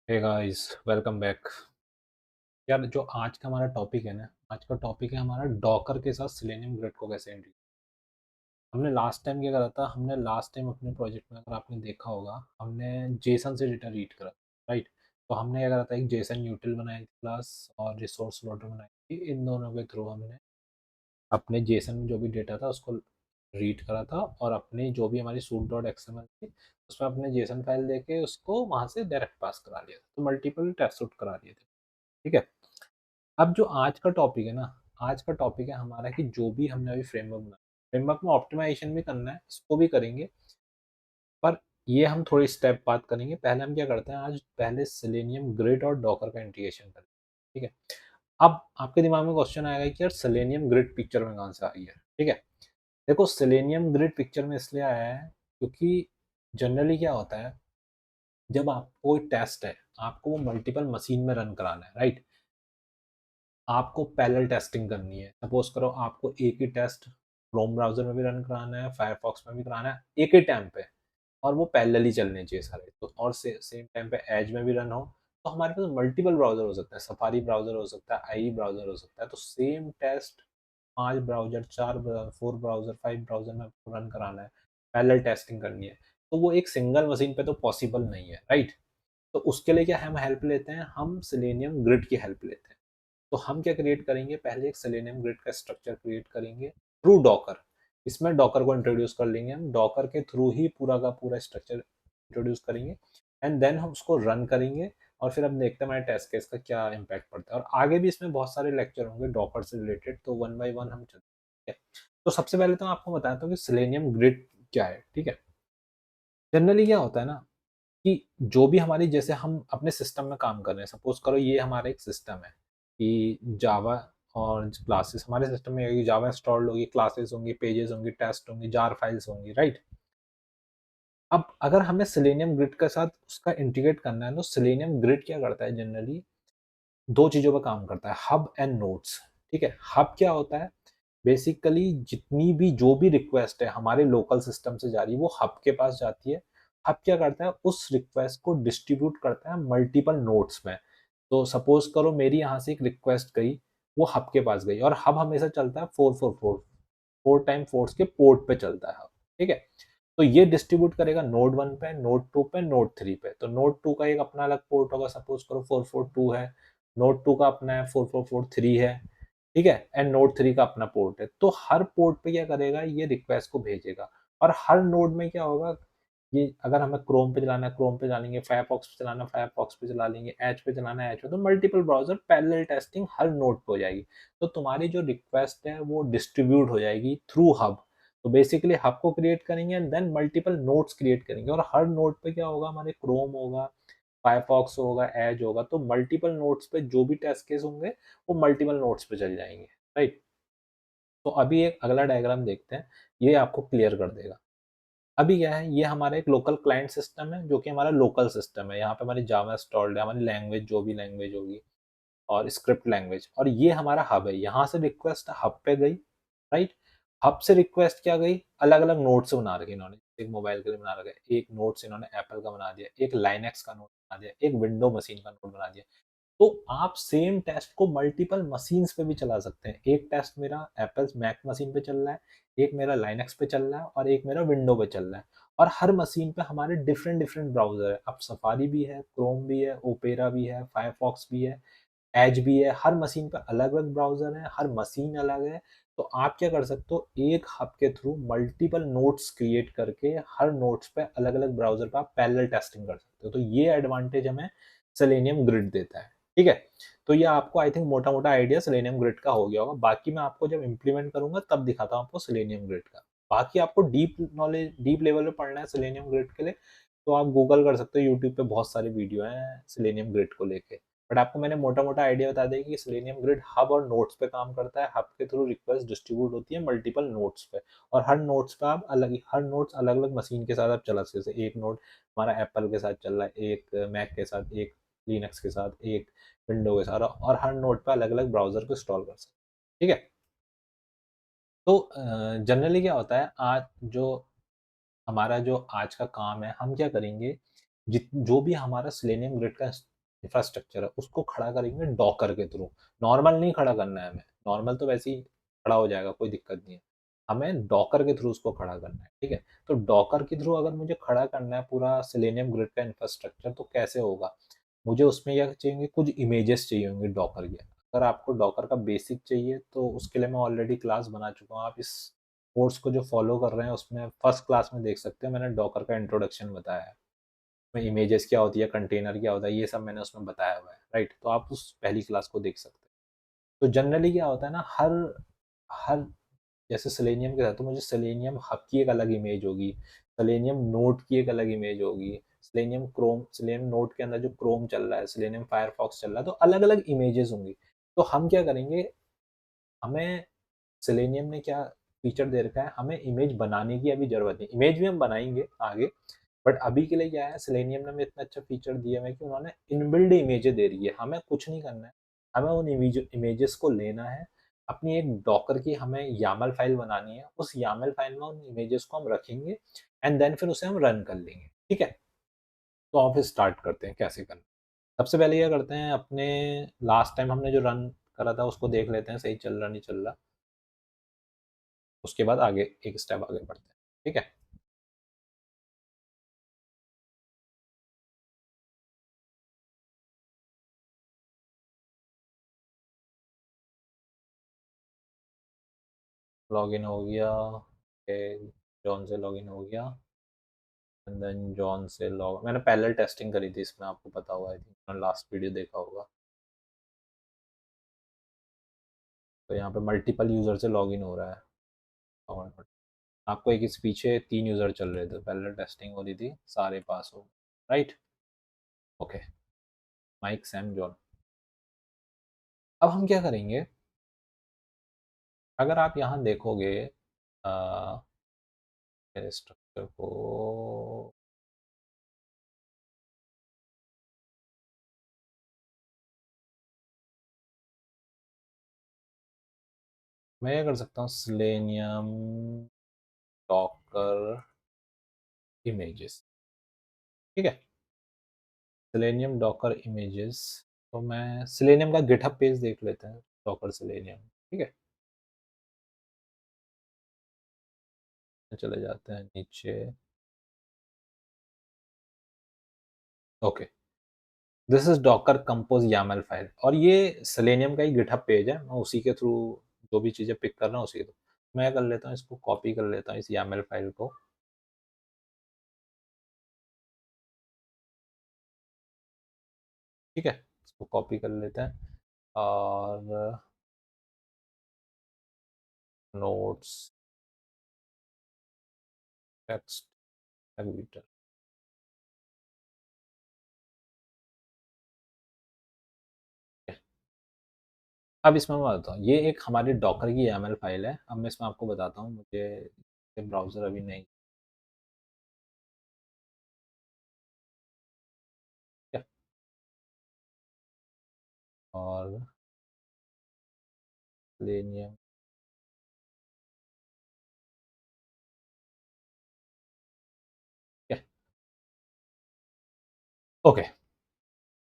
Hey guys, welcome back. यार जो आज का हमारा टॉपिक है ना, आज का टॉपिक है हमारा डॉकर के साथ सेलेनियम ग्रिड को कैसे इंटीग्रेट। हमने लास्ट टाइम क्या करा था, हमने लास्ट टाइम अपने प्रोजेक्ट में, अगर आपने देखा होगा, हमने जेसन से डेटा रीड करा, राइट। तो हमने क्या करा था, एक जेसन यूटिल बनाई थी क्लास और रिसोर्स लोडर बनाई थी। इन दोनों के थ्रू हमने अपने जेसन में जो भी डेटा था उसको रीड करा था, और अपनी जो भी हमारी सूट डॉट एक्सएमएल थी उसमें अपने जेसन फाइल देके उसको वहां से डायरेक्ट पास करा लिया था। तो मल्टीपल टेस्ट सूट करा लिए थे, ठीक है। अब जो आज का टॉपिक है ना, आज का टॉपिक है हमारा कि जो भी हमने अभी फ्रेमवर्क बनाया, फ्रेमवर्क में ऑप्टिमाइजेशन भी करना है, इसको भी करेंगे। पर ये हम थोड़ी स्टेप बात करेंगे। पहले हम क्या करते हैं, आज पहले सेलेनियम ग्रिड और डॉकर का इंटीग्रेशन करें, ठीक है। अब आपके दिमाग में क्वेश्चन आएगा कि यार सेलेनियम ग्रिड पिक्चर में कहाँ से आई है, ठीक है। देखो, सेलेनियम ग्रिड पिक्चर में इसलिए आया है क्योंकि जनरली क्या होता है, जब आपको कोई टेस्ट है, आपको वो मल्टीपल मशीन में रन कराना है, राइट। आपको पैरेलल टेस्टिंग करनी है। सपोज करो आपको एक ही टेस्ट क्रोम ब्राउजर में भी रन कराना है, फायरफॉक्स में भी कराना है एक ही टाइम पे, और वो पैरेलल ही चलने चाहिए सारे। तो और सेम टाइम पे एज में भी रन हो, तो हमारे पास मल्टीपल ब्राउजर हो सकता है, सफारी ब्राउजर हो सकता है, आई ब्राउजर हो सकता है। तो same test 5 browser, 4 browser, 4 browser, 5 browser में आपको रन कराना है, पैरेलल टेस्टिंग करनी है। तो वो एक सिंगल मशीन पे तो पॉसिबल नहीं है, राइट। तो उसके लिए क्या हम हेल्प लेते हैं, हम सेलेनियम ग्रिड की हेल्प लेते हैं। तो हम क्या क्रिएट करेंगे, पहले एक सेलेनियम ग्रिड का स्ट्रक्चर क्रिएट करेंगे थ्रू डॉकर। इसमें डॉकर को इंट्रोड्यूस कर लेंगे, हम डॉकर के थ्रू ही पूरा का पूरा स्ट्रक्चर इंट्रोड्यूस करेंगे, एंड देन हम उसको रन करेंगे। और फिर हम देखते हैं हमारे टेस्ट केस का क्या इम्पैक्ट पड़ता है। और आगे भी इसमें बहुत सारे लेक्चर होंगे डॉकर से रिलेटेड, तो वन बाय वन हम चलते हैं। तो सबसे पहले तो आपको बताता हूँ कि सेलेनियम ग्रिड क्या है, ठीक है। जनरली क्या होता है ना, कि जो भी हमारी, जैसे हम अपने सिस्टम में काम कर रहे हैं, सपोज करो ये हमारा एक सिस्टम है कि जावा और क्लासेस, हमारे सिस्टम में होगी, जावा इंस्टॉल्ड होगी, क्लासेस होंगी, पेजेस होंगी, टेस्ट होंगी, जार फाइल्स होंगी, राइट। अब अगर हमें सेलेनियम ग्रिड के साथ उसका इंटीग्रेट करना है, तो सेलेनियम ग्रिड क्या करता है, जनरली दो चीजों पर काम करता है, हब एंड नोड्स, ठीक है। हब क्या होता है, बेसिकली जितनी भी जो भी रिक्वेस्ट है हमारे लोकल सिस्टम से जा रही है वो हब के पास जाती है। हब क्या करता है, उस रिक्वेस्ट को डिस्ट्रीब्यूट करता है मल्टीपल नोड्स में। तो सपोज करो मेरी यहाँ से एक रिक्वेस्ट गई, वो हब के पास गई, और हब हमेशा चलता है 444, 4x4 के पोर्ट पे चलता है हब, ठीक है। तो ये डिस्ट्रीब्यूट करेगा नोड 1 पे, नोड 2 पे, नोड 3 पे। तो नोड 2 का एक अपना अलग पोर्ट होगा, सपोज करो 442 है, नोड 2 का अपना है 4443 है, ठीक है, एंड नोड 3 का अपना पोर्ट है। तो हर पोर्ट पे क्या करेगा, ये रिक्वेस्ट को भेजेगा। और हर नोड में क्या होगा, ये अगर हमें क्रोम पे चलाना है क्रोम पे चला लेंगे, फायरफॉक्स पे चलाना है फायरफॉक्स पे चला लेंगे, एज पे चलाना है एज पे। तो मल्टीपल ब्राउजर पैरेलल टेस्टिंग हर नोड पे हो जाएगी। तो तुम्हारी जो रिक्वेस्ट है वो डिस्ट्रीब्यूट हो जाएगी थ्रू हब। तो बेसिकली हब को क्रिएट करेंगे and then multiple nodes create करेंगे, और हर नोड पे क्या होगा, हमारे क्रोम होगा, फायरफॉक्स होगा, एज होगा। तो मल्टीपल नोड्स पे जो भी टेस्ट केस होंगे वो मल्टीपल नोड्स पे चल जाएंगे, राइट। तो अभी एक अगला डायग्राम देखते हैं, ये आपको क्लियर कर देगा। अभी क्या है, ये हमारा एक लोकल क्लाइंट सिस्टम है, जो कि हमारा लोकल सिस्टम है। यहाँ पे हमारी जावा इंस्टॉल्ड है, हमारी लैंग्वेज जो भी लैंग्वेज होगी, और स्क्रिप्ट लैंग्वेज। और ये हमारा हब है, यहाँ से रिक्वेस्ट हब पे गई, राइट। हब से रिक्वेस्ट क्या गई, अलग अलग नोट्स बना रखे इन्होंने, एक मोबाइल के लिए बना रखा है, एक नोट्स इन्होंने एप्पल का बना दिया, एक लाइनक्स का नोट बना दिया, एक विंडो मशीन का नोट बना दिया। तो आप सेम टेस्ट को मल्टीपल मशीन्स पे भी चला सकते हैं। एक टेस्ट मेरा एप्पल्स मैक मशीन पे चल रहा है, एक मेरा लाइनक्स पे चल रहा है, और एक मेरा विंडो पे चल रहा है। और हर मशीन पे हमारे डिफरेंट डिफरेंट ब्राउजर है। अब सफारी भी है, क्रोम भी है, ओपेरा भी है, फायरफॉक्स भी है, एज भी है। हर मशीन पे अलग अलग ब्राउजर है, हर मशीन अलग है। तो आप क्या कर सकते हो, एक हब के थ्रू मल्टीपल नोट्स क्रिएट करके हर नोट्स पे अलग अलग ब्राउजर पे आप पैरेलल टेस्टिंग कर सकते हो। तो ये एडवांटेज हमें सेलेनियम ग्रिड देता है, ठीक है। तो ये आपको आई थिंक मोटा मोटा आइडिया सेलेनियम ग्रिड का हो गया होगा। बाकी मैं आपको जब इम्प्लीमेंट करूंगा तब दिखाता हूँ आपको सेलेनियम ग्रिड का। बाकी आपको डीप नॉलेज, डीप लेवल पे पढ़ना है सेलेनियम ग्रिड के लिए, तो आप गूगल कर सकते हो, यूट्यूब पे बहुत सारे वीडियो हैं सेलेनियम ग्रिड को लेके। बट आपको मैंने मोटा मोटा आइडिया बता दिया कि सेलेनियम ग्रिड हब और नोट्स पे काम करता है। हब के थ्रू रिक्वेस्ट डिस्ट्रीब्यूट होती है मल्टीपल नोट्स पे, और हर नोट्स पे आप हर नोट्स अलग अलग मशीन के साथ आप चला सकते हैं। जैसे एक नोट हमारा एप्पल के साथ चल रहा है, एक मैक के साथ, एक लिनक्स के साथ, एक विंडो के साथ, और हर नोड पे अलग अलग ब्राउजर को इंस्टॉल कर सकते हैं, ठीक है। तो जनरली क्या होता है, आज जो हमारा जो आज का काम है, हम क्या करेंगे, जो भी हमारा सेलेनियम ग्रिड का इंफ्रास्ट्रक्चर है उसको खड़ा करेंगे डॉकर के थ्रू। नॉर्मल नहीं खड़ा करना है हमें, नॉर्मल तो वैसे ही खड़ा हो जाएगा, कोई दिक्कत नहीं है। हमें डॉकर के थ्रू उसको खड़ा करना है, ठीक है। तो डॉकर के थ्रू अगर मुझे खड़ा करना है पूरा सेलेनियम ग्रिड का इंफ्रास्ट्रक्चर, तो कैसे होगा? मुझे उसमें क्या चाहिए, कुछ इमेजेस चाहिए होंगे डॉकर के। अगर आपको डॉकर का बेसिक चाहिए तो उसके लिए मैं ऑलरेडी क्लास बना चुका हूँ। आप इस कोर्स को जो फॉलो कर रहे हैं उसमें फर्स्ट क्लास में देख सकते हैं, मैंने डॉकर का इंट्रोडक्शन बताया है। में इमेजेस क्या होती है, कंटेनर क्या होता है, ये सब मैंने उसमें बताया हुआ है, राइट। तो आप उस पहली क्लास को देख सकते हैं। तो जनरली क्या होता है ना, हर हर जैसे सेलेनियम के साथ तो मुझे सेलेनियम हब की एक अलग इमेज होगी, सेलेनियम नोड की एक अलग इमेज होगी, सेलेनियम क्रोम, सेलेनियम नोड के अंदर जो क्रोम चल रहा है, सेलेनियम फायरफॉक्स चल रहा है, तो अलग अलग इमेजेस होंगी। तो हम क्या करेंगे, हमें सेलेनियम ने क्या फीचर दे रखा है, हमें इमेज बनाने की अभी जरूरत नहीं, इमेज भी हम बनाएंगे आगे। बट अभी के लिए क्या है, सेलेनियम ने हमें इतना अच्छा फीचर दिया है कि उन्होंने इनबिल्ड इमेजेस दे रही है, हमें कुछ नहीं करना है। हमें उन इमेजेस को लेना है, अपनी एक डॉकर की हमें यामल फाइल बनानी है, उस यामल फाइल में उन इमेजेस को हम रखेंगे एंड देन फिर उसे हम रन कर लेंगे, ठीक है। तो आप स्टार्ट करते हैं कैसे करना। सबसे पहले क्या करते हैं, अपने लास्ट टाइम हमने जो रन करा था उसको देख लेते हैं, सही चल रहा नहीं चल रहा। उसके बाद आगे एक स्टेप आगे बढ़ते हैं, ठीक है। लॉगिन हो गया, जॉन से लॉगिन हो गया एंड देन जॉन से लॉग, मैंने पहले टेस्टिंग करी थी इसमें, आपको पता होगा, आई थिंक लास्ट वीडियो देखा होगा। तो यहाँ पे मल्टीपल यूजर से लॉगिन हो रहा है, और आपको एक इस पीछे 3 यूजर चल रहे थे, पहले टेस्टिंग हो रही थी, सारे पास हो, right. Okay, Mike Sam John. अब हम क्या करेंगे, अगर आप यहाँ देखोगे स्ट्रक्चर को, मैं ये कर सकता हूँ सिलेनियम डॉकर इमेजेस, ठीक है। सिलेनियम डॉकर इमेजेस, तो मैं सिलेनियम का गिटहब पेज देख लेते हैं, डॉकर सिलेनियम, ठीक है। चले जाते हैं नीचे, okay. This is docker compose YAML file, और ये सिलेनियम का ही गिटहब पेज है, मैं उसी के थ्रू जो भी चीज़ें पिक कर रहा हूँ उसी के थ्रू मैं कर लेता हूँ, इसको कॉपी कर लेता हूँ इस यामल फाइल को, ठीक है। इसको कॉपी कर लेते हैं और नोट्स टेक्स्ट एडिटर, अब इसमें मैं बताता हूँ, ये एक हमारी डॉकर की YAML फाइल है। अब मैं इसमें आपको बताता हूँ, मुझे ब्राउज़र अभी नहीं है, और लेनियम, ओके।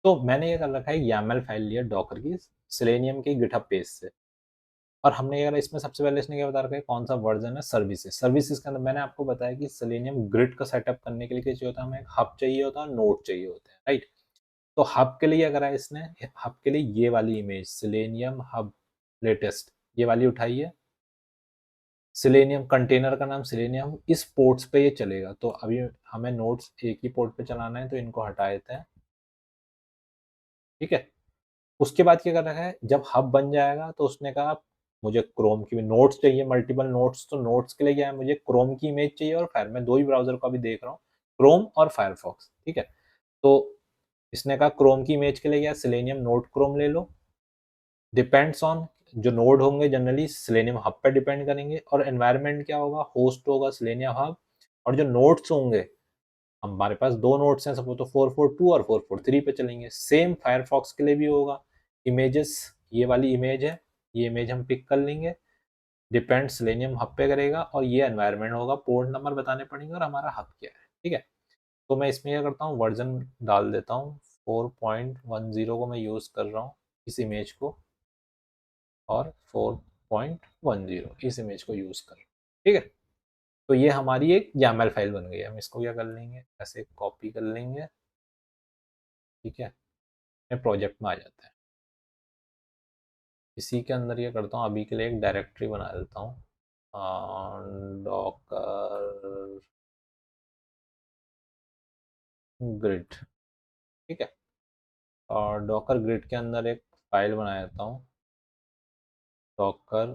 तो मैंने ये कर रखा है, YAML फाइल लिया डॉकर की सेलेनियम के गिटहब पेज से, और हमने ये, इसमें सबसे पहले इसने क्या बता रखा है, कौन सा वर्जन है, सर्विसेज। सर्विसेज के अंदर मैंने आपको बताया कि सेलेनियम ग्रिड का सेटअप करने के लिए क्या चाहिए होता है, हमें एक हब चाहिए होता है, नोड चाहिए होते हैं, राइट। तो हब के लिए क्या करा है इसने, हब के लिए ये वाली इमेज सेलेनियम हब लेटेस्ट, ये वाली उठाई है। सिलेनियम कंटेनर का नाम सिलेनियम, इस पोर्ट्स पे ये चलेगा। तो अभी हमें नोड्स एक ही पोर्ट पे चलाना है, तो इनको हटा देते हैं, ठीक है। उसके बाद क्या कर रखा है, जब हब बन जाएगा तो उसने कहा मुझे क्रोम की भी नोट्स चाहिए, मल्टीपल नोट्स, तो नोट्स के लिए क्या है, मुझे क्रोम की इमेज चाहिए, और फायर, मैं दो ही ब्राउजर को अभी देख रहा हूँ, क्रोम और फायरफॉक्स, ठीक है। तो इसने कहा क्रोम की इमेज के लिए क्या, सिलेनियम नोड क्रोम ले लो। डिपेंड्स ऑन, जो नोड होंगे जनरली सिलेनियम हब पे डिपेंड करेंगे, और एनवायरनमेंट क्या होगा, होस्ट होगा सिलेनियम हब, और जो नोड्स होंगे, हमारे पास दो नोड्स हैं सपोज, तो 442 और 443 पे चलेंगे। सेम फायरफॉक्स के लिए भी होगा, इमेजेस, ये वाली इमेज है, ये इमेज हम पिक कर लेंगे, डिपेंड सिलेनियम हब पे करेगा, और ये एनवायरनमेंट होगा, पोर्ट नंबर बताने पड़ेंगे और हमारा हब क्या है, ठीक है। तो मैं इसमें क्या करता हूँ, वर्जन डाल देता हूँ 4.10 को मैं यूज़ कर रहा हूँ इस इमेज को, और 4.10 इस इमेज को यूज़ कर रहा हूँ, ठीक है। तो ये हमारी एक YAML फाइल बन गई है। हम इसको क्या कर लेंगे, ऐसे कॉपी कर लेंगे, ठीक है। मैं प्रोजेक्ट में आ जाता है, इसी के अंदर ये करता हूँ, अभी के लिए एक डायरेक्टरी बना देता हूँ, डॉकर ग्रिड, ठीक है। और डॉकर ग्रिड के अंदर एक फाइल बना देता हूँ, डॉकर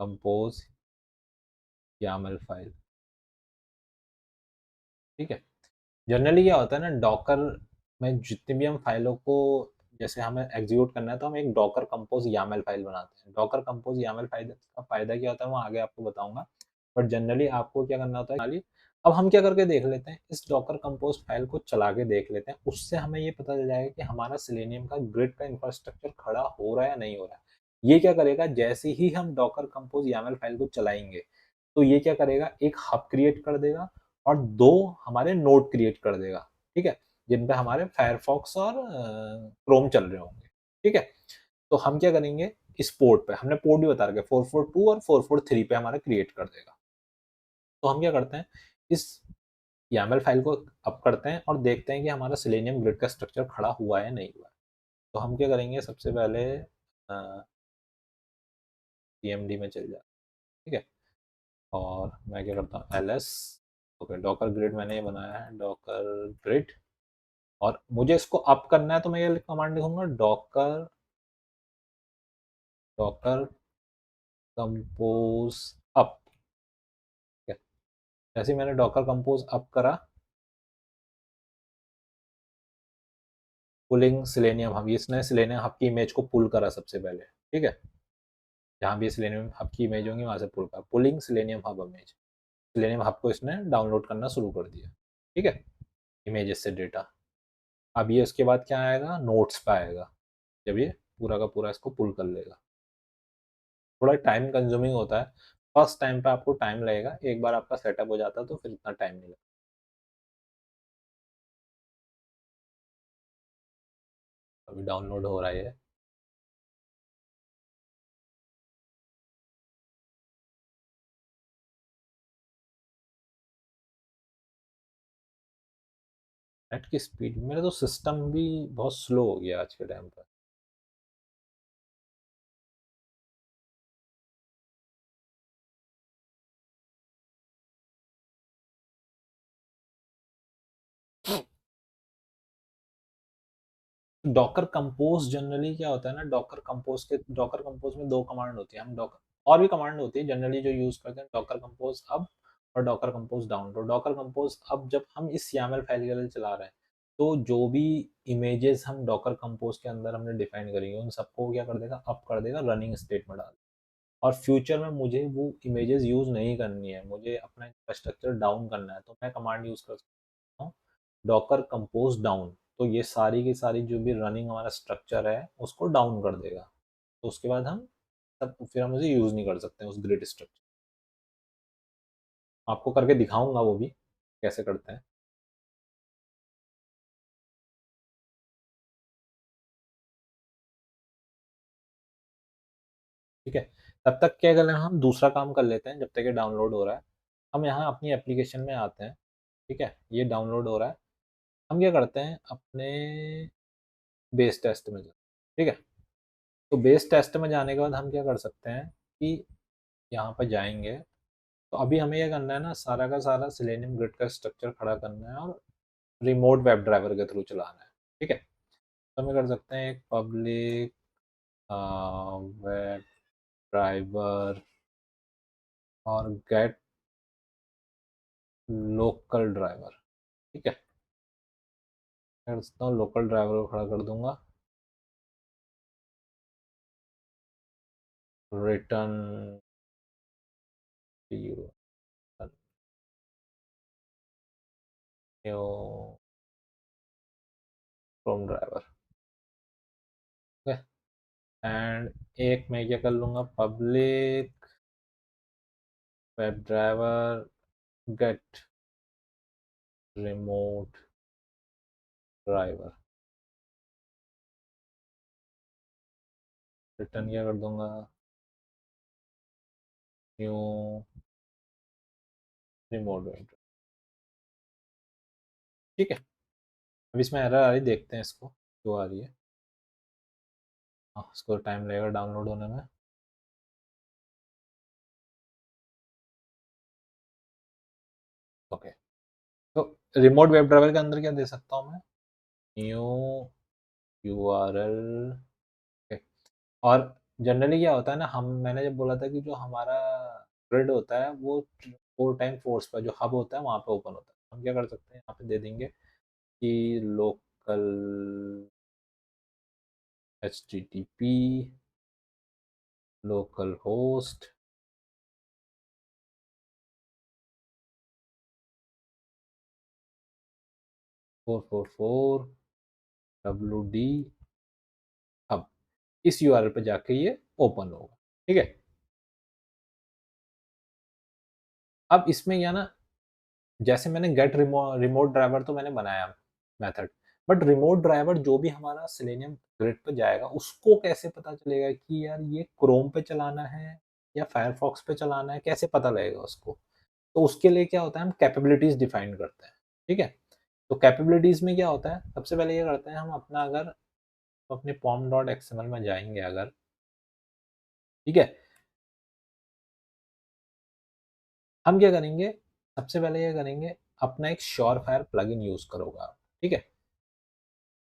कंपोज YAML फाइल, ठीक है। जनरली क्या होता है ना, डॉकर में जितनी भी हम फाइलों को जैसे हमें एग्जीक्यूट करना है, तो हम एक डॉकर कंपोज YAML फाइल बनाते हैं। डॉकर कंपोज YAML फाइल का फायदा क्या होता है वो आगे आपको बताऊंगा, बट जनरली आपको क्या करना होता है। अब हम क्या करके देख लेते हैं, इस डॉकर कंपोज फाइल को चला के देख लेते हैं, उससे हमें ये पता चल जाएगा कि हमारा सिलेनियम का ग्रिड का इंफ्रास्ट्रक्चर खड़ा हो रहा है या नहीं हो रहा है। ये क्या करेगा, जैसे ही हम डॉकर कंपोज YAML फाइल को चलाएंगे, तो ये क्या करेगा, एक हब क्रिएट कर देगा और 2 हमारे नोड क्रिएट कर देगा, ठीक है, जिन पे हमारे फायरफॉक्स और क्रोम चल रहे होंगे, ठीक है। तो हम क्या करेंगे, इस पोर्ट पे हमने पोर्ट भी बता रखा है, 442 और 443 पे हमारा क्रिएट कर देगा। तो हम क्या करते हैं, इस YAML फाइल को अप करते हैं और देखते हैं कि हमारा सिलेनियम ग्रिड का स्ट्रक्चर खड़ा हुआ है या नहीं हुआ है। तो हम क्या करेंगे, सबसे पहले CMD में चल जाए, ठीक है। और मैं क्या करता हूँ, ls, ओके, डॉकर ग्रिड मैंने ये बनाया है, डॉकर ग्रिड, और मुझे इसको अप करना है, तो मैं ये कमांड लिखूंगा, डॉकर डॉकर कंपोज अप, ठीक है। जैसे ही मैंने डॉकर कंपोज अप करा, पुलिंग सिलेनियम हब, इसने सिलेनियम हब की इमेज को पुल करा सबसे पहले, ठीक है। जहाँ भी सिलेनियम हब की इमेज होंगी वहां से पुल करा, pulling selenium hub image, selenium hub को इसने डाउनलोड करना शुरू कर दिया, ठीक है, इमेजेस से डेटा। अब ये उसके बाद क्या आएगा, नोट्स पे आएगा, जब ये पूरा का पूरा इसको पुल कर लेगा। थोड़ा टाइम कंज्यूमिंग होता है, फर्स्ट टाइम पे आपको टाइम लगेगा, एक बार आपका सेटअप हो जाता है तो फिर इतना टाइम नहीं लगता। अभी डाउनलोड हो रहा है। नेट की स्पीड, मेरा तो सिस्टम भी बहुत स्लो हो गया आज के टाइम पर। डॉकर कंपोज जनरली क्या होता है ना, डॉकर कंपोज में 2 कमांड होती है, हम डॉकर और भी कमांड होती है जनरली जो यूज करते हैं, डॉकर कंपोज अप और डॉकर कंपोज डाउन। तो डॉकर कंपोज अप जब हम इस YAML फाइल के लिए चला रहे हैं, तो जो भी इमेजेस हम डॉकर कंपोज के अंदर हमने डिफाइन करेंगे, उन सबको क्या कर देगा, अप कर देगा, रनिंग स्टेट में डाल। और फ्यूचर में मुझे वो इमेजेस यूज नहीं करनी है, मुझे अपना इंफ्रास्ट्रक्चर डाउन करना है, तो मैं कमांड यूज कर सकता हूँ, डॉकर कंपोज डाउन। तो ये सारी की सारी जो भी रनिंग हमारा स्ट्रक्चर है उसको डाउन कर देगा। तो उसके बाद हम तब फिर हम उसे यूज नहीं कर सकते उस ग्रिड स्ट्रक्चर। आपको करके दिखाऊंगा वो भी कैसे करते हैं, ठीक है। तब तक क्या करें, हम दूसरा काम कर लेते हैं जब तक ये डाउनलोड हो रहा है। हम यहाँ अपनी एप्लीकेशन में आते हैं, ठीक है, ये डाउनलोड हो रहा है। हम क्या करते हैं, अपने बेस टेस्ट में जाते हैं, ठीक है। तो बेस टेस्ट में जाने के बाद हम क्या कर सकते हैं कि यहाँ पर जाएंगे, तो अभी हमें ये करना है ना, सारा का सारा सिलेनियम ग्रिड का स्ट्रक्चर खड़ा करना है और रिमोट वेब ड्राइवर के थ्रू चलाना है, ठीक है। तो हमें कर सकते हैं एक पब्लिक वेब ड्राइवर और गेट लोकल ड्राइवर, ठीक है। कर सकता हूँ, लोकल ड्राइवर को खड़ा कर दूंगा, रिटर्न क्रोम ड्राइवर, ठीक है। एंड एक मैं क्या कर लूंगा, public web driver get remote driver return क्या कर दूंगा, न्यू रिमोट वेब। ठीक है, अब इसमें एरर आ रही, देखते हैं इसको क्यों आ रही है। हाँ, इसको टाइम लगेगा डाउनलोड होने में। ओके, तो रिमोट वेब ड्राइवर के अंदर क्या दे सकता हूँ मैं, न्यू यूआरएल। और जनरली क्या होता है ना, हम मैंने जब बोला था कि जो हमारा ग्रिड होता है वो 4x4 पर जो हब होता है वहाँ पे ओपन होता है। हम क्या कर सकते हैं, यहाँ पे दे देंगे कि local HTTP local host 444 WD hub, इस यूआरएल पे जाके ये ओपन होगा। ठीक है, अब इसमें क्या ना, जैसे मैंने गेट रिमोट ड्राइवर तो मैंने बनाया मेथड, बट रिमोट ड्राइवर जो भी हमारा सेलेनियम ग्रिड पे जाएगा उसको कैसे पता चलेगा कि यार ये क्रोम पे चलाना है या फायरफॉक्स पे चलाना है, कैसे पता लगेगा उसको। तो उसके लिए क्या होता है, हम कैपेबिलिटीज डिफाइन करते हैं। ठीक है, तो कैपेबिलिटीज में क्या होता है, सबसे पहले ये करते हैं हम अपना, अगर तो अपने पॉम डॉट एक्सएमएल में जाएंगे अगर, ठीक है, हम क्या करेंगे, सबसे पहले ये करेंगे, अपना एक श्योर फायर प्लगइन यूज करोगा। ठीक है,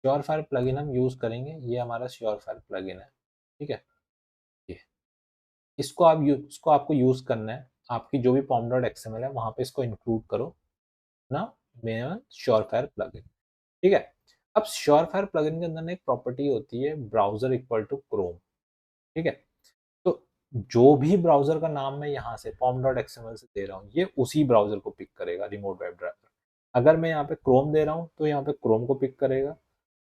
श्योर फायर प्लगइन हम यूज करेंगे, ये हमारा श्योर फायर प्लगइन है। ठीक है, ये इसको इसको आपको यूज करना है, आपकी जो भी पॉम डॉट एक्सएमएल है वहां पे इसको इंक्लूड करो ना, मेरा श्योर फायर प्लगइन। ठीक है, अब श्योर फायर प्लगइन के अंदर एक प्रॉपर्टी होती है ब्राउजर इक्वल टू क्रोम। ठीक है, तो जो भी ब्राउजर का नाम मैं यहाँ से पॉम डॉट एक्सएमएल से दे रहा हूँ ये उसी ब्राउजर को पिक करेगा, रिमोट वेब ड्राइवर। अगर मैं यहाँ पे क्रोम दे रहा हूँ तो यहाँ पे क्रोम को पिक करेगा,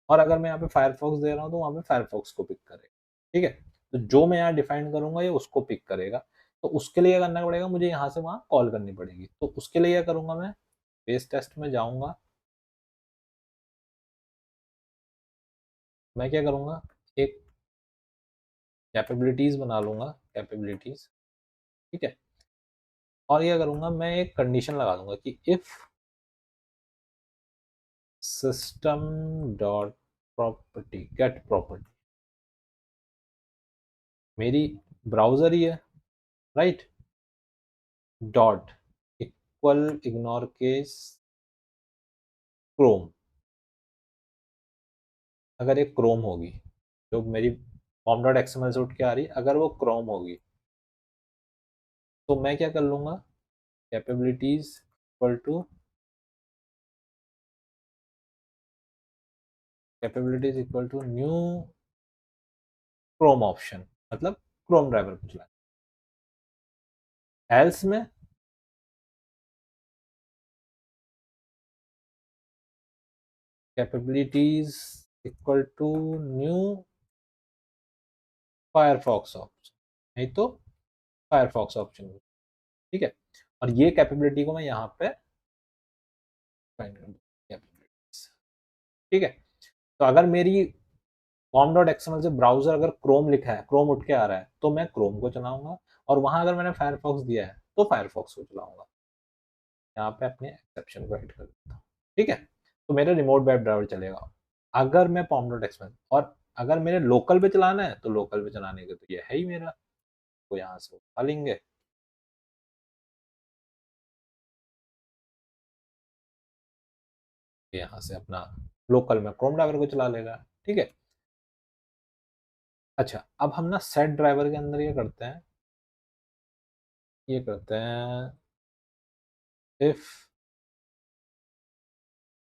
और अगर मैं यहाँ पे फायरफॉक्स दे रहा हूँ तो वहाँ पे फायरफॉक्स को पिक करेगा। ठीक है, तो जो मैं यहाँ डिफाइन करूंगा ये उसको पिक करेगा। तो उसके लिए क्या करना पड़ेगा, मुझे यहाँ से वहाँ कॉल करनी पड़ेगी। तो उसके लिए क्या करूंगा, मैं बेस टेस्ट में जाऊंगा, मैं क्या करूंगा, एक कैपेबिलिटीज बना लूंगा, कैपेबिलिटीज। ठीक है, और क्या करूंगा, मैं एक कंडीशन लगा दूंगा कि if system dot property get property, मेरी ब्राउजर ही है, right, dot equal ignore case Chrome, अगर एक क्रोम होगी, जो मेरी पॉम डॉट एक्सएमएल से उठ के आ रही, अगर वो क्रोम होगी तो मैं क्या कर लूंगा, capabilities equal to new Chrome option, मतलब क्रोम ड्राइवर को चलाए। एल्स में capabilities equal to new Firefox option, नहीं तो फायरफॉक्स ऑप्शन। ठीक है, और ये कैपेबिलिटी को मैं यहाँ पे फाइंड कर दूँ। ठीक है, तो अगर मेरी कॉम डॉट एक्सएमएल से ब्राउजर अगर क्रोम लिखा है, क्रोम उठ के आ रहा है, तो मैं क्रोम को चलाऊंगा, और वहां अगर मैंने फायरफॉक्स दिया है तो फायरफॉक्स को चलाऊंगा। यहाँ पे अपने एक्सेप्शन को ऐड कर देता हूँ। ठीक है, तो मेरा रिमोट वेब ड्राइवर चलेगा अगर मैं पॉम डॉट एक्सएमएल, और अगर मेरे लोकल पे चलाना है तो लोकल पे चलाने के तो ये है ही मेरा, तो यहाँ से उठा लेंगे। यहाँ से अपना लोकल में क्रोम ड्राइवर को चला लेगा। ठीक है, अच्छा, अब हम ना सेट ड्राइवर के अंदर ये करते हैं if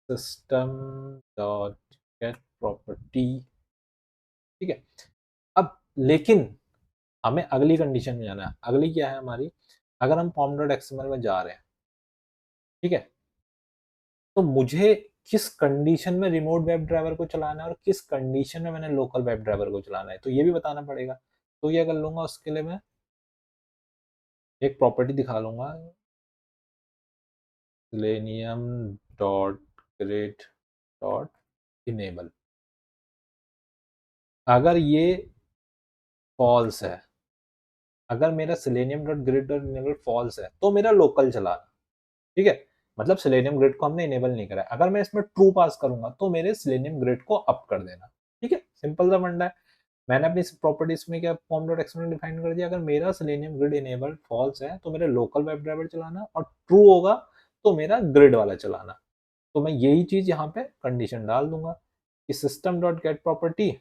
system dot gate property. ठीक है, अब लेकिन हमें अगली कंडीशन में जाना है। अगली क्या है हमारी, अगर हम पॉम डॉट एक्सएमएल में जा रहे हैं, ठीक है, तो मुझे किस कंडीशन में रिमोट वेब ड्राइवर को चलाना है और किस कंडीशन में मैंने लोकल वेब ड्राइवर को चलाना है, तो ये भी बताना पड़ेगा। तो ये कर लूंगा, उसके लिए मैं एक प्रॉपर्टी दिखा लूंगा, selenium dot grid dot enable. अगर ये फॉल्स है, अगर मेरा Selenium dot grid dot enable false है तो मेरा लोकल चलाना, ठीक है। मतलब सेलेनियम ग्रिड को हमने इनेबल नहीं करा है। अगर मैं इसमें ट्रू पास करूंगा तो मेरे सेलेनियम ग्रिड को अप कर देना, ठीक है। सिंपल सा फंडा है। मैंने अपनी प्रॉपर्टीज में क्या फॉर्म डॉट एक्सटेंशन डिफाइन कर दिया। अगर मेरा सेलेनियम ग्रिड इनेबल फॉल्स है तो मेरे लोकल वेब ड्राइवर चलाना, और ट्रू होगा तो मेरा ग्रिड वाला चलाना। तो मैं यही चीज यहाँ पे कंडीशन डाल दूंगा कि system dot gate property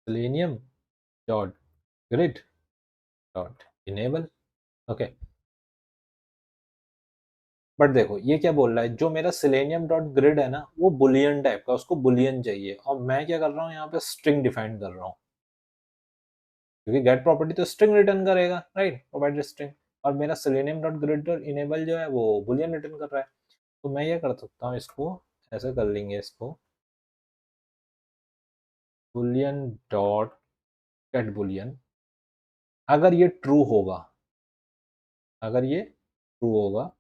selenium dot grid dot enable. Okay, but देखो ये क्या बोल रहा है, जो मेरा सिलेनियम डॉट ग्रिड है ना वो बुलियन टाइप का, उसको बुलियन चाहिए, और मैं क्या कर रहा हूँ यहाँ पे स्ट्रिंग डिफाइन कर रहा हूँ, क्योंकि गेट प्रॉपर्टी तो स्ट्रिंग रिटर्न करेगा, राइट, प्रोवाइड स्ट्रिंग। और मेरा selenium dot grid dot enable जो है वो बुलियन रिटर्न कर रहा है। तो मैं ये कर सकता हूँ, इसको ऐसे कर लेंगे, इसको बुलियन डॉट गेट बुलियन। अगर ये ट्रू होगा, अगर ये ट्रू होगा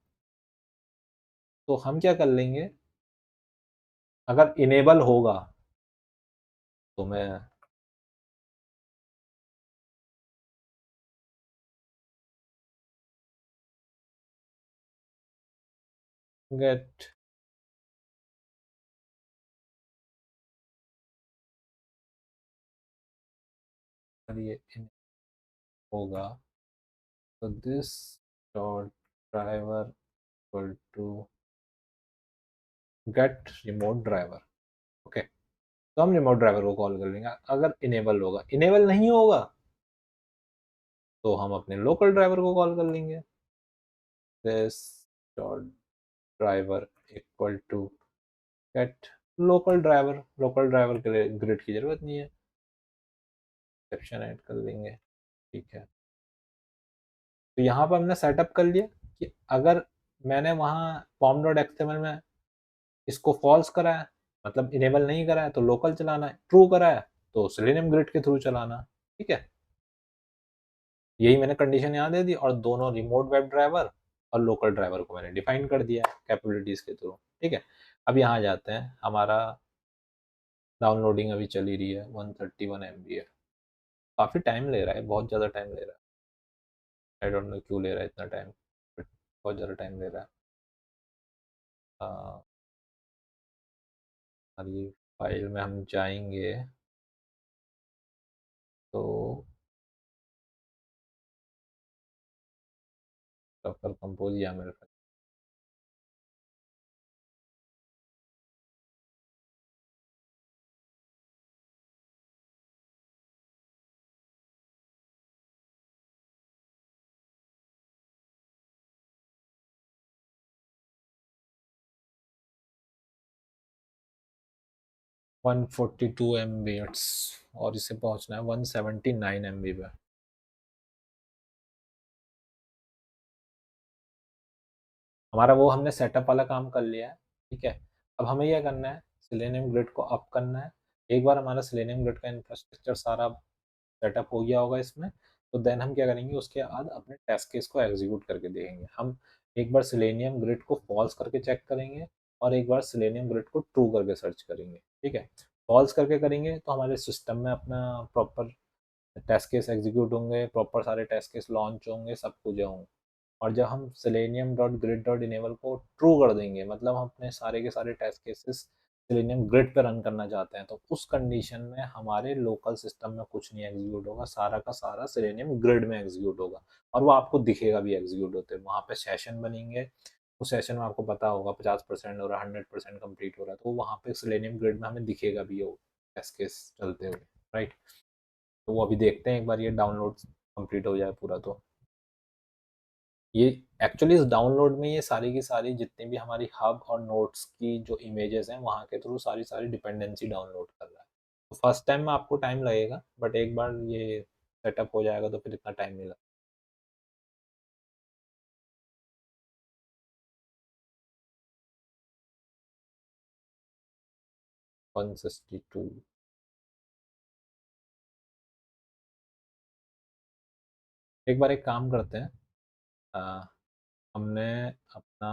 तो हम क्या कर लेंगे, अगर इनेबल होगा तो मैं गेट, अगर ये होगा तो this dot driver equal to get remote driver. Okay, तो हम रिमोट ड्राइवर को कॉल कर लेंगे अगर इनेबल होगा। इनेबल नहीं होगा तो हम अपने लोकल ड्राइवर को कॉल कर लेंगे, this dot driver equal to get local driver. Local driver के लिए ग्रिड की जरूरत नहीं है, एक्सेप्शन ऐड कर लेंगे, ठीक है। तो यहाँ पर हमने सेटअप कर लिया कि अगर मैंने वहाँ फॉर्म डॉट एक्सएमएल में इसको फॉल्स करा है, मतलब इनेबल नहीं करा है, तो लोकल चलाना है, ट्रू करा है तो सेलेनियम ग्रिड के थ्रू चलाना, ठीक है। यही मैंने कंडीशन यहाँ दे दी, और दोनों रिमोट वेब ड्राइवर और लोकल ड्राइवर को मैंने डिफाइन कर दिया कैपेबिलिटीज के थ्रू, ठीक है। अब यहाँ जाते हैं, हमारा डाउनलोडिंग अभी चली रही है, 131 MB है। काफ़ी टाइम ले रहा है, बहुत ज़्यादा टाइम ले रहा है, आई डोंट नो क्यों ले रहा है इतना टाइम, बट बहुत ज़्यादा टाइम ले रहा है। और ये फाइल में हम जाएंगे तो डॉकर कंपोज या मेरे पास 142 MB, और इसे पहुंचना है 179 MB पे। हमारा वो हमने सेटअप वाला काम कर लिया है, ठीक है। अब हमें यह करना है, सिलेनियम ग्रिड को अप करना है। एक बार हमारा सिलेनियम ग्रिड का इंफ्रास्ट्रक्चर सारा सेटअप हो गया होगा इसमें, तो देन हम क्या करेंगे, उसके बाद अपने टेस्ट केस को एग्जीक्यूट करके देखेंगे। हम एक बार सिलेनियम ग्रिड को फॉल्स करके चेक करेंगे, और एक बार सिलेनियम ग्रिड को ट्रू करके सर्च करेंगे, ठीक है। फॉल्स करके करेंगे तो हमारे सिस्टम में अपना प्रॉपर टेस्ट केस एग्जीक्यूट होंगे, प्रॉपर सारे टेस्ट केस लॉन्च होंगे, सब कुछ होंगे। और जब हम selenium dot grid dot enable को ट्रू कर देंगे, मतलब हम अपने सारे के सारे टेस्ट केसेस सेलेनियम ग्रिड पे रन करना चाहते हैं, तो उस कंडीशन में हमारे लोकल सिस्टम में कुछ नहीं एग्जीक्यूट होगा, सारा का सारा सेलेनियम ग्रिड में एग्जीक्यूट होगा। और वो आपको दिखेगा भी एग्जीक्यूट होते, वहाँ पे सेशन बनेंगे, उस सेशन में आपको पता होगा 50% हो रहा है, 100% कंप्लीट हो रहा है, तो वहाँ पे सेलेनियम ग्रिड में हमें दिखेगा भी वो टेस्ट केस चलते हुए, राइट। तो वो अभी देखते हैं, एक बार ये डाउनलोड कंप्लीट हो जाए पूरा तो। ये एक्चुअली इस डाउनलोड में ये सारी की सारी जितनी भी हमारी हब और नोट्स की जो इमेजेस हैं वहाँ के थ्रू सारी सारी डिपेंडेंसी डाउनलोड कर रहा है। तो फर्स्ट टाइम में आपको टाइम लगेगा, बट एक बार ये सेटअप हो जाएगा तो फिर इतना टाइम नहीं लगेगा। 162। एक बार एक काम करते हैं, आ, हमने अपना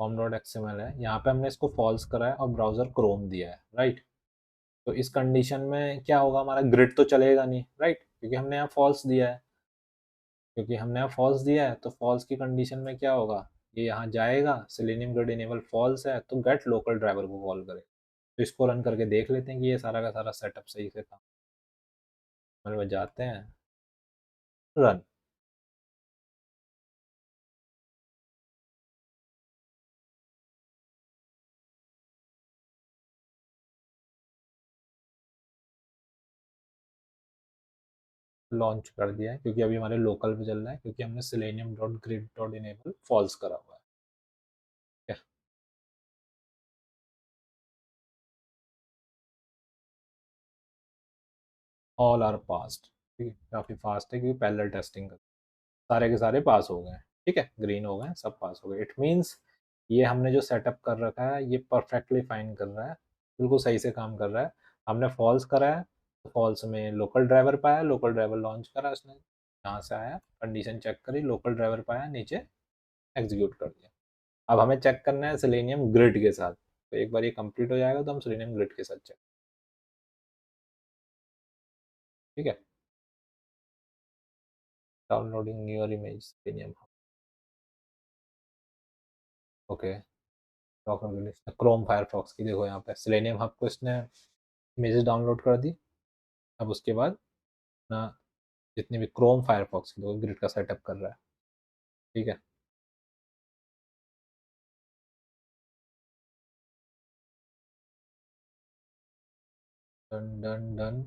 फॉर्म डॉट एक्सएमएल है, यहाँ पे हमने इसको फॉल्स करा है और ब्राउजर क्रोम दिया है, राइट। तो इस कंडीशन में क्या होगा, हमारा ग्रिड तो चलेगा नहीं, राइट, क्योंकि हमने यहाँ फॉल्स दिया है। तो फॉल्स की कंडीशन में क्या होगा, ये यहाँ जाएगा, सेलेनियम ग्रिड इनेबल फॉल्स है तो गेट लोकल ड्राइवर को कॉल करे। तो इसको रन करके देख लेते हैं कि ये सारा का सारा सेटअप सही से काम, मतलब जाते हैं रन। लॉन्च कर दिया है क्योंकि अभी हमारे लोकल पे चल रहा है, क्योंकि हमने Selenium dot grid dot enable false करा हुआ है। ठीक है, ऑल आर पास्ड। ठीक है, काफ़ी फास्ट है क्योंकि पैरेलल टेस्टिंग कर सारे के सारे पास हो गए हैं। ठीक है, ग्रीन हो गए, सब पास हो गए। इट मीन्स ये हमने जो सेटअप कर रखा है ये परफेक्टली फाइन कर रहा है, बिल्कुल सही से काम कर रहा है। हमने फॉल्स करा है तो फॉल्स में लोकल ड्राइवर पाया, लोकल ड्राइवर लॉन्च करा उसने, यहाँ से आया, कंडीशन चेक करी, लोकल ड्राइवर पाया, नीचे एग्जीक्यूट कर दिया। अब हमें चेक करना है सेलेनियम ग्रिड के साथ, तो एक बार ये कंप्लीट हो जाएगा तो हम सेलेनियम ग्रिड के साथ चेक। ठीक है, downloading newer image selenium. Okay, Chrome Firefox की देखो यहाँ पे सेलेनियम हब को इसने इमेजेस डाउनलोड कर दी। अब उसके बाद ना जितने भी क्रोम फायरफॉक्स की ग्रिड का सेटअप कर रहा है। ठीक है, done done done.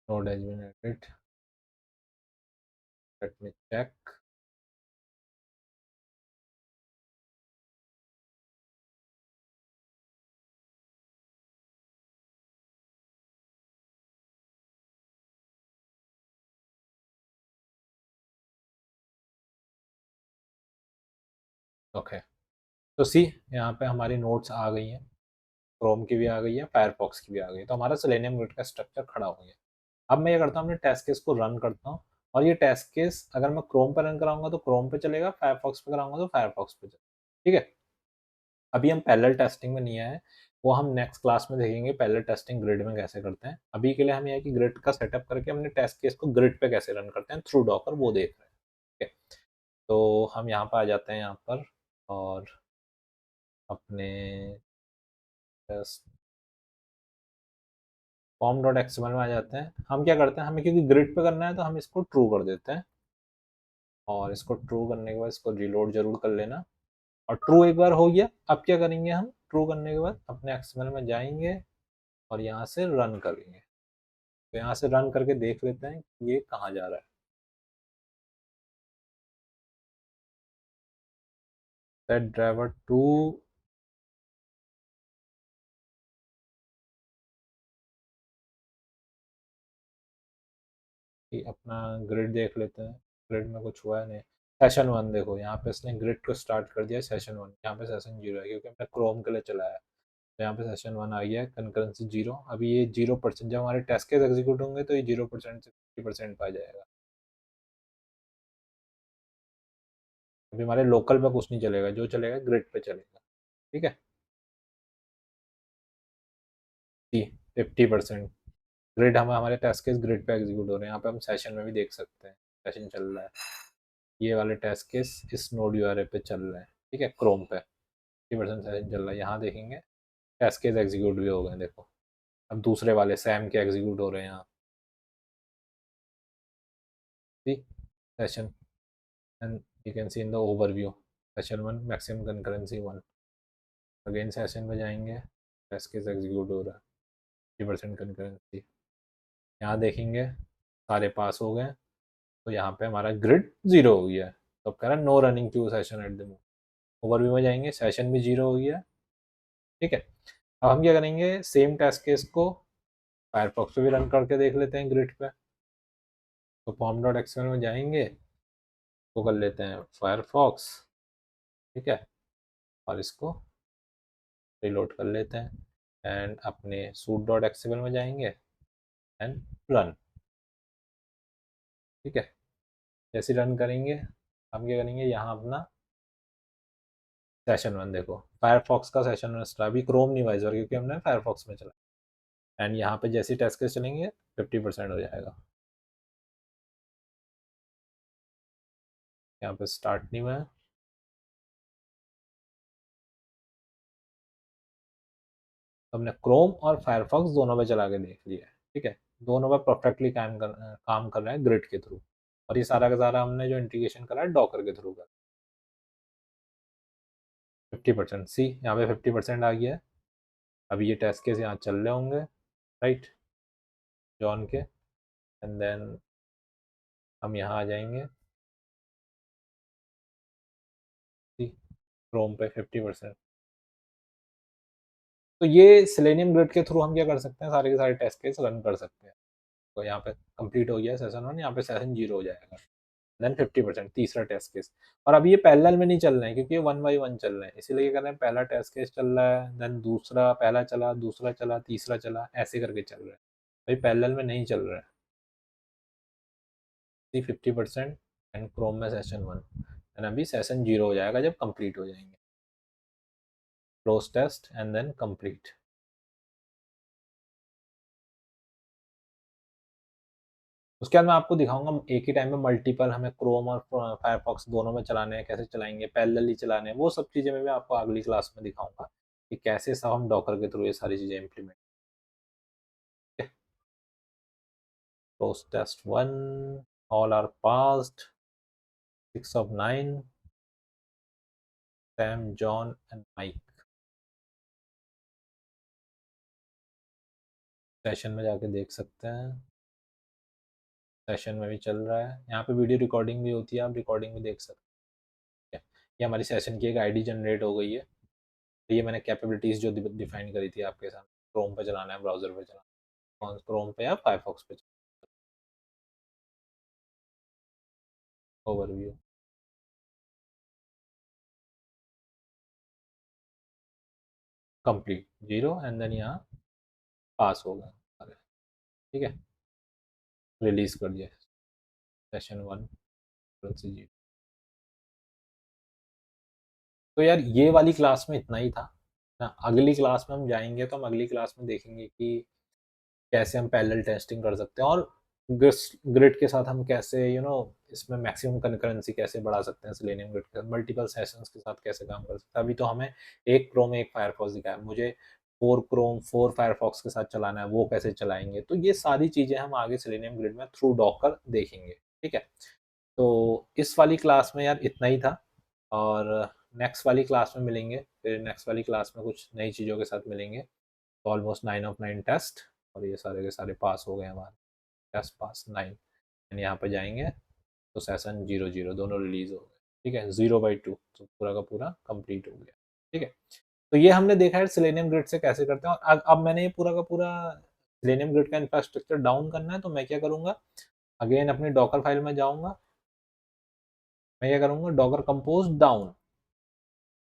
Node has been edited, let me check. Okay, तो सी यहाँ पे हमारी नोट्स आ गई हैं, क्रोम की भी आ गई है, फायरफॉक्स की भी आ गई है, तो हमारा सेलेनियम ग्रिड का स्ट्रक्चर खड़ा हो गया। अब मैं ये करता हूँ, अपने टेस्ट केस को रन करता हूँ, और ये टेस्ट केस अगर मैं क्रोम पर रन कराऊंगा तो क्रोम पे चलेगा, फायरफॉक्स पे कराऊंगा तो फायरफॉक्स पे चलेगा। ठीक है, अभी हम पैरेलल टेस्टिंग में नहीं आए, वो हम नेक्स्ट क्लास में देखेंगे पैरेलल टेस्टिंग ग्रिड में कैसे करते हैं। अभी के लिए हम ये है कि ग्रिड का सेटअप करके हमने टेस्ट केस को ग्रिड पे कैसे रन करते हैं थ्रू डॉकर, वो देख रहे हैं। ठीक है, तो हम यहाँ पर आ जाते हैं यहाँ पर, और अपने फॉर्म डॉट एक्सएमएल में आ जाते हैं। हम क्या करते हैं, हमें क्योंकि ग्रिड पे करना है तो हम इसको ट्रू कर देते हैं, और इसको ट्रू करने के बाद इसको रिलोड जरूर कर लेना। और ट्रू एक बार हो गया, अब क्या करेंगे, हम ट्रू करने के बाद अपने एक्सएमएल में जाएंगे और यहाँ से रन करेंगे। तो यहाँ से रन करके देख लेते हैं कि ये कहाँ जा रहा है। सेट ड्राइवर टू, अपना ग्रिड देख लेते हैं। ग्रिड में कुछ हुआ है नहीं। सेशन वन देखो, यहाँ पे इसने ग्रिड को स्टार्ट कर दिया सेशन वन, यहाँ पे सेशन जीरो है क्योंकि हमने क्रोम के लिए चलाया है। तो यहाँ पे सेशन वन आ गया है, कंकरेंसी जीरो। अभी ये 0%, जब हमारे टेस्ट केस एग्जीक्यूट होंगे तो ये 0% से 50% पा जाएगा। अभी हमारे लोकल पे कुछ नहीं चलेगा, जो चलेगा ग्रिड पे चलेगा। ठीक है, 50%। ग्रिड हम हमारे टेस्ट केस ग्रिड पे एग्जीक्यूट हो रहे हैं, यहाँ पे हम सेशन में भी देख सकते हैं सेशन चल रहा है। ये वाले टेस्ट केस इस नोड यूआरएल पे चल रहे हैं। ठीक है, क्रोम पे 50% सेशन चल रहा है, यहाँ देखेंगे टेस्ट केस एग्जीक्यूट भी हो गए। देखो अब दूसरे वाले सैम के एग्जीक्यूट हो रहे हैं यहाँ। ठीक, session, and you can see in the overview, session one maximum concurrency one. Again session में जाएंगे, टेस्ट केस एग्जीक्यूट हो रहा है, 50% कंकरेंसी। यहाँ देखेंगे सारे पास हो गए, तो यहाँ पे हमारा ग्रिड जीरो हो गया है। तो अब कह रहा है no running queue session at the moment. Overview में जाएंगे, सेशन भी जीरो हो गया। ठीक है, अब हम क्या करेंगे, सेम टेस्ट केस को फायरफॉक्स पे भी रन करके देख लेते हैं ग्रिड पे। तो फॉर्म डॉट एक्सएमएल में जाएंगे, तो कर लेते हैं फायरफॉक्स। ठीक है, और इसको रिलोड कर लेते हैं, एंड अपने सूट डॉट एक्सएमएल में जाएंगे एंड रन। ठीक है, जैसे रन करेंगे हम क्या करेंगे, यहाँ अपना सेशन 1 देखो, फायरफॉक्स का सेशन 1 स्टार्ट, अभी क्रोम नहीं वाइजर क्योंकि हमने फायरफॉक्स में चला, एंड यहाँ पे जैसे टेस्ट केस चलेंगे 50% हो जाएगा। यहाँ पे स्टार्ट नहीं हुआ है, तो हमने क्रोम और फायरफॉक्स दोनों पे चला के देख लिया है, ठीक है, दोनों पे परफेक्टली काम कर रहा है ग्रिड के थ्रू, और ये सारा का सारा हमने जो इंटीग्रेशन करा है डॉकर के थ्रू कर। 50% सी, यहाँ पे 50% आ गया है। अभी ये टेस्ट केस यहाँ चल रहे होंगे, राइट, जॉन के, एंड देन हम यहाँ आ जाएंगे, क्रोम पे 50%। तो ये सेलेनियम ग्रिड के थ्रू हम क्या कर सकते हैं, सारे के सारे टेस्ट केस रन कर सकते हैं। तो यहाँ पे कंप्लीट हो गया सेशन 1, यहाँ पे सेशन 0 हो जाएगा, देन 50% तीसरा टेस्ट केस। और अभी ये पैरेलल में नहीं चल रहे हैं क्योंकि ये 1 बाई 1 चल रहे हैं, इसीलिए क्या कर रहे हैं, पहला टेस्ट केस चल रहा है, देन दूसरा, पहला चला, दूसरा चला, तीसरा चला, ऐसे करके चल रहा है, भाई पैरेलल में नहीं चल रहा है। 50% एंड क्रोम में सेशन 1, एंड अभी सेशन 0 हो जाएगा जब कंप्लीट हो जाएंगे, close test and then complete. उसके बाद मैं आपको दिखाऊंगा एक ही टाइम में मल्टीपल हमें क्रोम और फायरफॉक्स दोनों में चलाने हैं, कैसे चलाएंगे, पैरेलली चलाने हैं, वो सब चीज़ें मैं आपको अगली क्लास में दिखाऊंगा कि कैसे सब हम डॉकर के थ्रू ये सारी चीज़ें implement. Close test 1, all are passed, 6 of 9, Sam, John and Mike. Session में जाके देख सकते हैं, सेशन में भी चल रहा है, यहाँ पे वीडियो रिकॉर्डिंग भी होती है, आप रिकॉर्डिंग भी देख सकते हैं। ये हमारी सेशन की एक आईडी जनरेट हो गई है, तो ये मैंने कैपेबिलिटीज़ जो डिफाइन करी थी आपके साथ, क्रोम पे चलाना है, ब्राउजर पे चलाना है, कौन क्रोम पे या फायरफॉक्स पे। ओवरव्यू, कंप्लीट 0, एंड देन यहाँ पास होगा, ठीक है, रिलीज कर दिया सेशन 1 से 0। तो यार ये वाली क्लास में इतना ही था ना, अगली क्लास में हम जाएंगे तो हम अगली क्लास में देखेंगे कि कैसे हम पैरेलल टेस्टिंग कर सकते हैं, और ग्रिड के साथ हम कैसे इसमें मैक्सिमम कंकरेंसी कैसे बढ़ा सकते हैं, सेलेनियम ग्रिड के साथ मल्टीपल सेशंस के साथ कैसे काम कर सकते हैं। अभी तो हमें एक क्रोम एक फायरफॉक्स दिखाया, मुझे 4 क्रोम 4 फायरफॉक्स के साथ चलाना है, वो कैसे चलाएंगे, तो ये सारी चीज़ें हम आगे सेलेनियम ग्रिड में थ्रू डॉकर देखेंगे, ठीक है। तो इस वाली क्लास में यार इतना ही था, और नेक्स्ट वाली क्लास में मिलेंगे, फिर नेक्स्ट वाली क्लास में कुछ नई चीज़ों के साथ मिलेंगे। तो ऑलमोस्ट 9 of 9 टेस्ट, और ये सारे के सारे पास हो गए हमारे, टेस्ट पास 9, एंड यहाँ पे जाएंगे तो सेशन 0 0 दोनों रिलीज हो गए, ठीक है, 0/2, तो पूरा का पूरा कंप्लीट हो गया, ठीक है। तो ये हमने देखा है सेलेनियम ग्रिड से कैसे करते हैं, और अब मैंने ये पूरा का पूरा सेलेनियम ग्रिड का इंफ्रास्ट्रक्चर डाउन करना है, तो मैं क्या करूँगा, अगेन अपनी डॉकर फाइल में जाऊँगा, मैं क्या करूँगा, डॉकर कंपोज डाउन,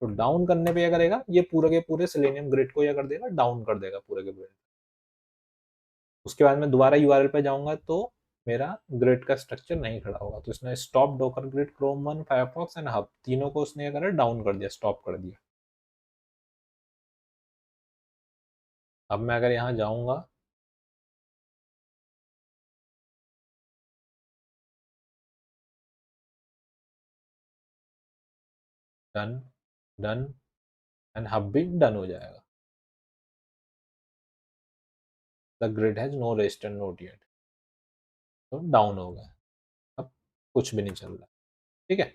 तो डाउन करने पे क्या करेगा, ये पूरे के पूरे सेलेनियम ग्रिड को क्या कर देगा, डाउन कर देगा पूरे के पूरे। उसके बाद मैं दोबारा यूआरएल पे जाऊंगा तो मेरा ग्रिड का स्ट्रक्चर नहीं खड़ा होगा, तो इसने stop Docker grid, Chrome 1, Firefox and hub तीनों को उसने क्या करा, डाउन कर दिया, स्टॉप कर दिया। अब मैं अगर यहाँ जाऊंगा, डन, डन, एंड हब भी डन हो जाएगा, the grid has no registered node yet, तो डाउन हो गया, अब कुछ भी नहीं चल रहा, ठीक है,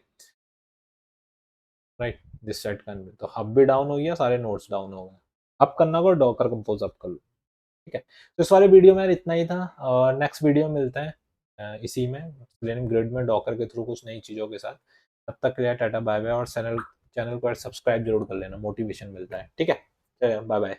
राइट, दिस साइड का तो हब भी डाउन हो गया, सारे नोड्स डाउन हो गए। अब करना होगा डॉकर कंपोज अप कर लो, ठीक है। तो इस वाले वीडियो में इतना ही था, और नेक्स्ट वीडियो में मिलते हैं इसी में सेलेनियम ग्रिड में डॉकर के थ्रू कुछ नई चीज़ों के साथ। तब तक के लिए टाटा बाय बाय, और चैनल को सब्सक्राइब जरूर कर लेना, मोटिवेशन मिलता है, ठीक है, बाय बाय।